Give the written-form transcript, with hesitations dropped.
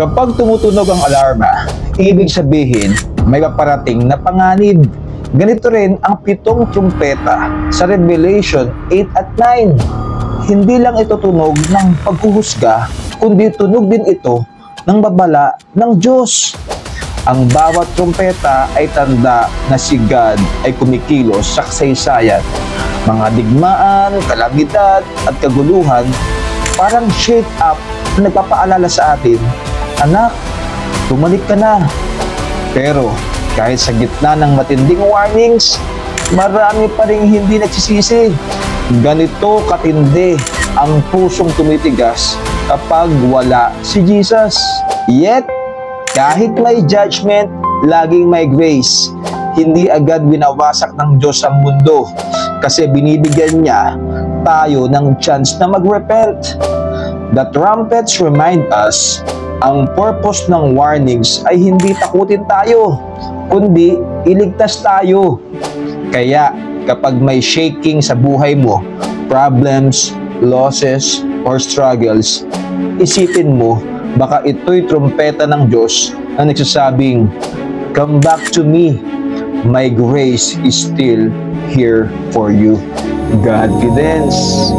Kapag tumutunog ang alarma, ibig sabihin may paparating na panganib. Ganito rin ang 7 trumpeta sa Revelation 8 at 9. Hindi lang ito tunog ng paghuhusga, kundi tunog din ito ng babala ng Diyos. Ang bawat trumpeta ay tanda na si God ay kumikilos sa kasaysayan. Mga digmaan, kalamidad at kaguluhan parang shake up na nagpapaalala sa atin, anak, tumalik ka na. Pero kahit sa gitna ng matinding warnings, marami pa rin hindi nagsisisi. Ganito katindi ang pusong tumitigas kapag wala si Jesus. Yet, kahit may judgment, laging may grace. Hindi agad binawasak ng Diyos ang mundo kasi binibigyan niya tayo ng chance na mag-repent. The trumpets remind us, ang purpose ng warnings ay hindi takutin tayo, kundi iligtas tayo. Kaya kapag may shaking sa buhay mo, problems, losses, or struggles, isipin mo, baka ito'y trumpeta ng Diyos na nagsasabing, come back to me, my grace is still here for you. God guidance.